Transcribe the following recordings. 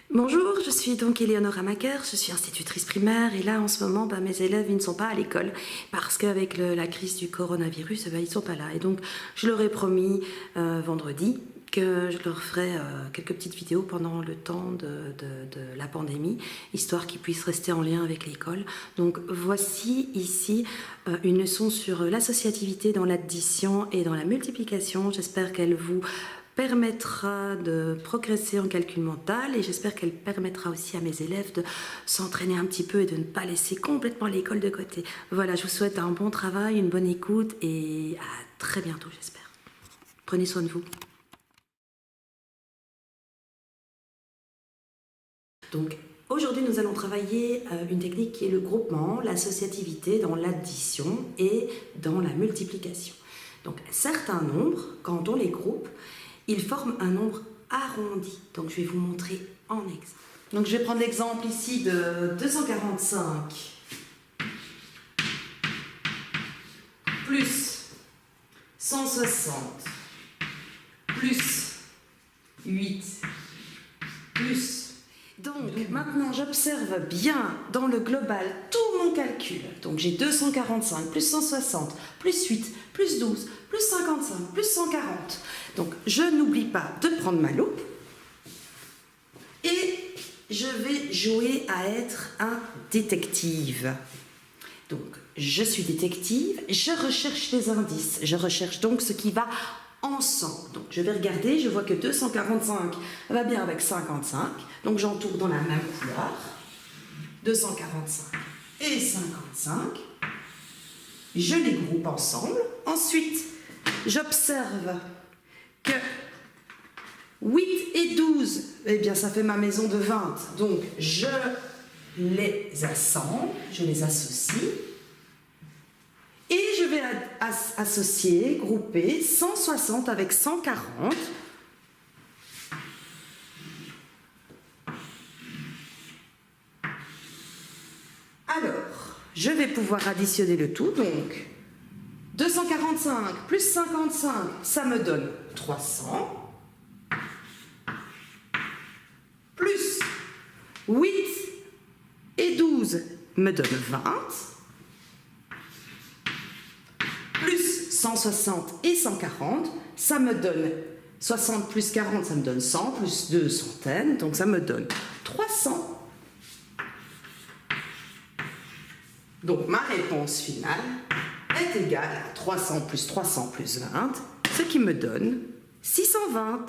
Bonjour, je suis donc Éléonore Amaker, je suis institutrice primaire et là en ce moment mes élèves ils ne sont pas à l'école parce qu'avec la crise du coronavirus ils ne sont pas là et donc je leur ai promis vendredi que je leur ferai quelques petites vidéos pendant le temps de la pandémie, histoire qu'ils puissent rester en lien avec l'école. Donc voici ici une leçon sur l'associativité dans l'addition et dans la multiplication. J'espère qu'elle vous permettra de progresser en calcul mental et j'espère qu'elle permettra aussi à mes élèves de s'entraîner un petit peu et de ne pas laisser complètement l'école de côté. Voilà, je vous souhaite un bon travail, une bonne écoute et à très bientôt j'espère. Prenez soin de vous. Donc aujourd'hui nous allons travailler une technique qui est le groupement, l'associativité dans l'addition et dans la multiplication. Donc certains nombres, quand on les groupe, ils forment un nombre arrondi. Donc je vais vous montrer en exemple. Donc je vais prendre l'exemple ici de 245 plus 160 plus 8 plus. Donc maintenant j'observe bien dans le global tout mon calcul. Donc j'ai 245 plus 160 plus 8 plus 12 plus 55 plus 140. Donc je n'oublie pas de prendre ma loupe et je vais jouer à être un détective. Donc je suis détective, je recherche les indices, je recherche donc ce qui va ensemble. Donc je vais regarder, je vois que 245 va bien avec 55, donc j'entoure dans la même couleur 245 et 55, je les groupe ensemble. Ensuite j'observe que 8 et 12, eh bien ça fait ma maison de 20, donc je les assemble, je les associe. Et je vais associer, grouper 160 avec 140. Alors, je vais pouvoir additionner le tout. Donc, 245 plus 55, ça me donne 300. Plus 8 et 12 me donne 20. 160 et 140, ça me donne 60 plus 40, ça me donne 100, plus 2 centaines, donc ça me donne 300. Donc ma réponse finale est égale à 300 plus 300 plus 20, ce qui me donne 620.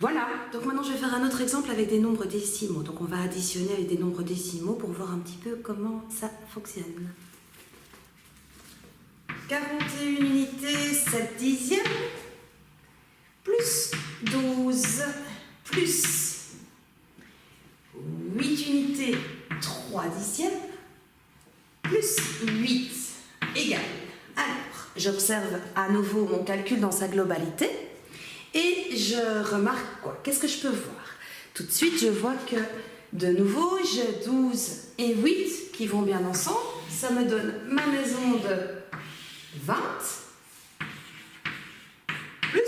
Voilà, donc maintenant je vais faire un autre exemple avec des nombres décimaux. Donc on va additionner avec des nombres décimaux pour voir un petit peu comment ça fonctionne. 41 unités 7 dixièmes, plus 12, plus 8 unités 3 dixièmes, plus 8 égale. Alors, j'observe à nouveau mon calcul dans sa globalité. Et je remarque quoi? Qu'est-ce que je peux voir? Tout de suite, je vois que, de nouveau, j'ai 12 et 8 qui vont bien ensemble. Ça me donne ma maison de 20, plus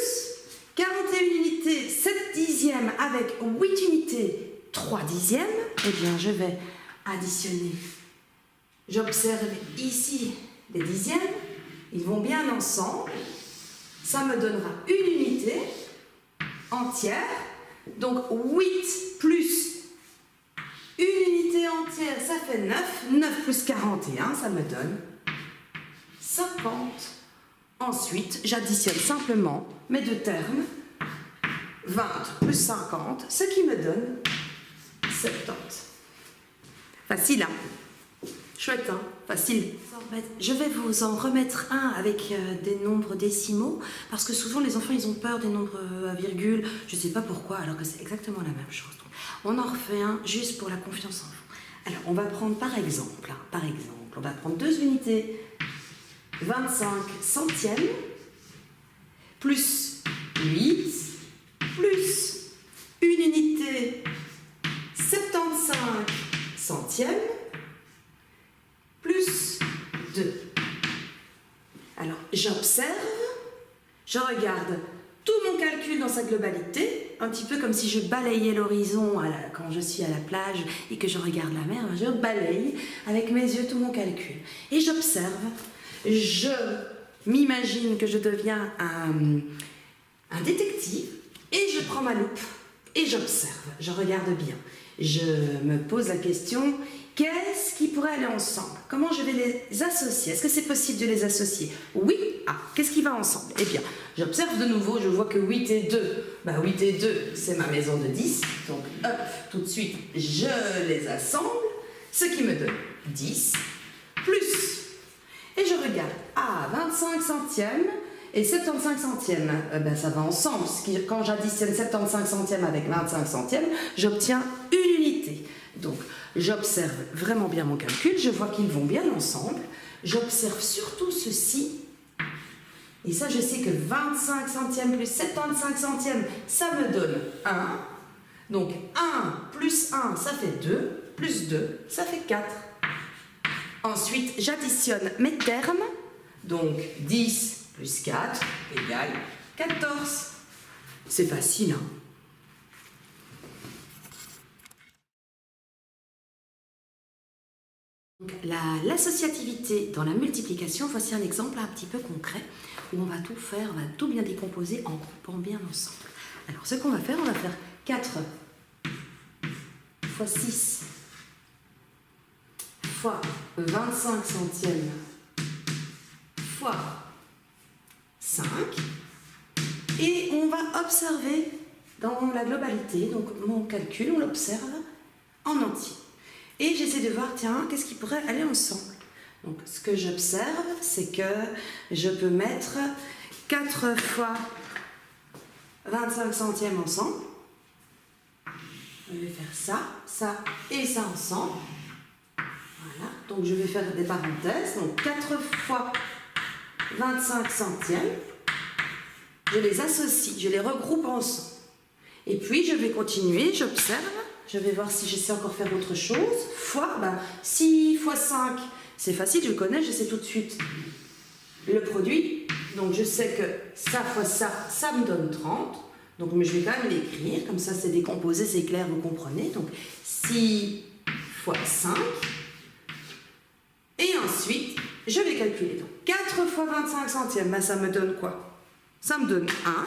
41 unités 7 dixièmes avec 8 unités 3 dixièmes. Eh bien, je vais additionner. J'observe ici les dixièmes. Ils vont bien ensemble. Ça me donnera une unité entière. Donc 8 plus une unité entière, ça fait 9. 9 plus 41, ça me donne 50. Ensuite, j'additionne simplement mes deux termes. 20 plus 50, ce qui me donne 70. Facile, hein? Chouette, hein? Facile. Je vais vous en remettre un avec des nombres décimaux, parce que souvent les enfants ils ont peur des nombres à virgule, je ne sais pas pourquoi, alors que c'est exactement la même chose. Donc, on en refait un juste pour la confiance en vous. Alors on va prendre par exemple, on va prendre 2 unités 25 centièmes, plus 8, plus une unité 75 centièmes, plus 2. Alors, j'observe, je regarde tout mon calcul calcul dans sa globalité, un petit peu comme si je balayais l'horizon quand je suis à la plage et que je regarde la mer, je balaye avec mes yeux tout mon calcul. Et j'observe, je m'imagine que je deviens un détective et je prends ma loupe et j'observe, je regarde bien. Je me pose la question, qu'est-ce qui pourrait aller ensemble? Comment je vais les associer? Est-ce que c'est possible de les associer? Oui. Ah, qu'est-ce qui va ensemble? Eh bien, j'observe de nouveau, je vois que 8 et 2. 8 et 2, c'est ma maison de 10. Donc, hop, tout de suite, je les assemble. Ce qui me donne 10 plus. Et je regarde. 25 centièmes et 75 centièmes. Ça va ensemble. Quand j'additionne 75 centièmes avec 25 centièmes, j'obtiens une unité. Donc, j'observe vraiment bien mon calcul, je vois qu'ils vont bien ensemble. J'observe surtout ceci. Et ça, je sais que 25 centièmes plus 75 centièmes, ça me donne 1. Donc, 1 plus 1, ça fait 2. Plus 2, ça fait 4. Ensuite, j'additionne mes termes. Donc, 10 plus 4 égale 14. C'est facile, hein? L'associativité dans la multiplication, voici un exemple un petit peu concret où on va tout faire, on va tout bien décomposer en groupant bien ensemble. Alors ce qu'on va faire 4 fois 6 fois 25 centièmes fois 5 et on va observer dans la globalité, donc mon calcul, on l'observe en entier. Et j'essaie de voir, tiens, qu'est-ce qui pourrait aller ensemble? Donc, ce que j'observe, c'est que je peux mettre 4 fois 25 centièmes ensemble. Je vais faire ça, ça et ça ensemble. Voilà, donc je vais faire des parenthèses. Donc, 4 fois 25 centièmes. Je les associe, je les regroupe ensemble. Et puis, je vais continuer, j'observe. Je vais voir si je sais encore faire autre chose. Fois, 6 fois 5, c'est facile, je connais, je sais tout de suite le produit. Donc je sais que ça fois ça, ça me donne 30. Donc mais je vais quand même l'écrire, comme ça c'est décomposé, c'est clair, vous comprenez. Donc 6 fois 5. Et ensuite, je vais calculer. Donc 4 fois 25 centièmes, ça me donne quoi? Ça me donne 1.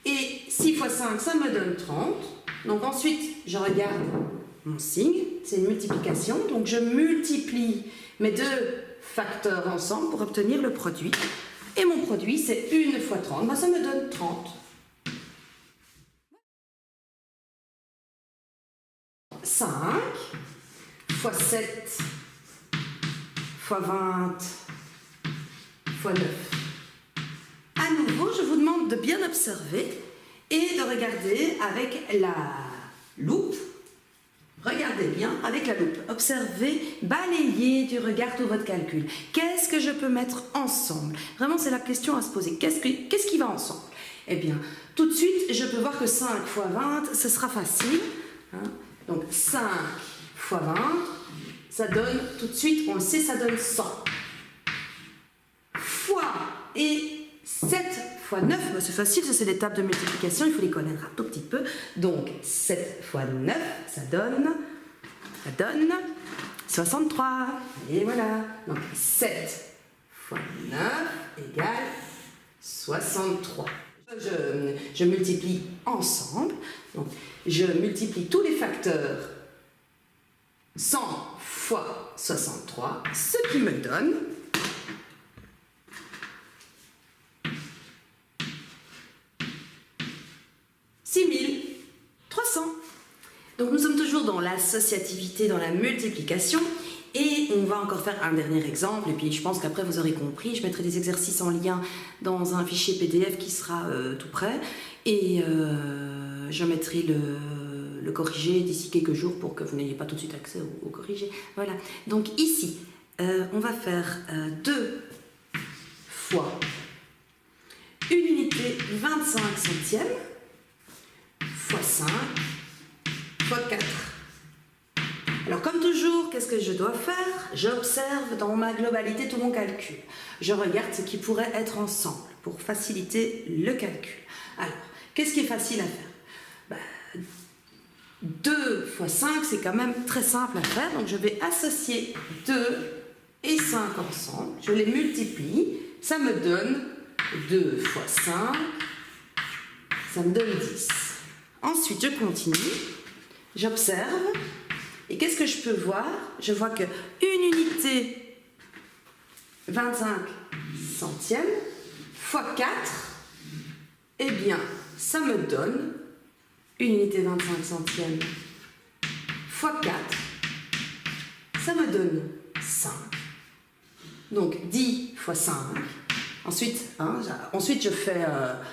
Et 6 fois 5, ça me donne 30. Donc ensuite, je regarde mon signe, c'est une multiplication. Donc je multiplie mes deux facteurs ensemble pour obtenir le produit. Et mon produit, c'est 1 fois 30. Ça me donne 30. 5 fois 7 fois 20 fois 9. À nouveau, je vous demande de bien observer et de regarder avec la loupe. Regardez bien avec la loupe. Observez, balayez du regard tout votre calcul. Qu'est-ce que je peux mettre ensemble? Vraiment, c'est la question à se poser. Qu'est-ce qui va ensemble? Eh bien, tout de suite, je peux voir que 5 fois 20, ce sera facile. Donc, 5 fois 20, ça donne, tout de suite, on le sait, ça donne 100. Fois et 7 fois 9, c'est facile, ça c'est des tables de multiplication, il faut les connaître un tout petit peu. Donc 7 fois 9, ça donne 63. Et voilà. Donc 7 fois 9 égale 63. Je multiplie ensemble. Donc je multiplie tous les facteurs 100 fois 63, ce qui me donne 6300. Donc nous sommes toujours dans l'associativité, dans la multiplication, et on va encore faire un dernier exemple, et puis je pense qu'après vous aurez compris, je mettrai des exercices en lien dans un fichier PDF qui sera tout prêt, et je mettrai le corrigé d'ici quelques jours pour que vous n'ayez pas tout de suite accès au corrigé. Voilà, donc ici, on va faire 2 fois une unité 25 centièmes, fois 5, fois 4. Alors Alors comme toujours, qu'est-ce que je dois faire? J'observe dans ma globalité tout mon calcul. Je regarde ce qui pourrait être ensemble pour faciliter le calcul. Alors, qu'est-ce qui est facile à faire? 2 fois 5, c'est quand même très simple à faire. Donc je vais associer 2 et 5 ensemble. Je les multiplie. Ça me donne 2 fois 5. Ça me donne 10. Ensuite, je continue. J'observe. Et qu'est-ce que je peux voir? Je vois que une unité 25 centièmes fois 4, eh bien, ça me donne une unité 25 centièmes fois 4, ça me donne 5. Donc 10 fois 5. Ensuite,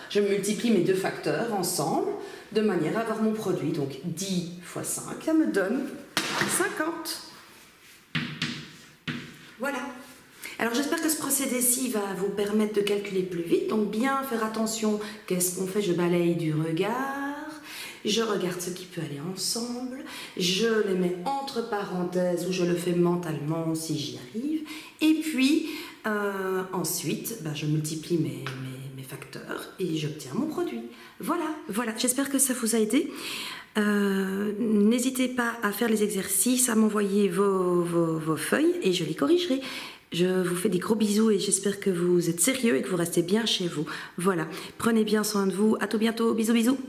je multiplie mes deux facteurs ensemble de manière à avoir mon produit. Donc 10 fois 5, ça me donne 50. Voilà. Alors j'espère que ce procédé-ci va vous permettre de calculer plus vite. Donc bien faire attention. Qu'est-ce qu'on fait? Je balaye du regard. Je regarde ce qui peut aller ensemble. Je les mets entre parenthèses ou je le fais mentalement si j'y arrive. Et puis ensuite, je multiplie mes facteurs et j'obtiens mon produit. Voilà. J'espère que ça vous a aidé. N'hésitez pas à faire les exercices, à m'envoyer vos feuilles et je les corrigerai. Je vous fais des gros bisous et j'espère que vous êtes sérieux et que vous restez bien chez vous. Voilà, prenez bien soin de vous. À tout bientôt. Bisous, bisous.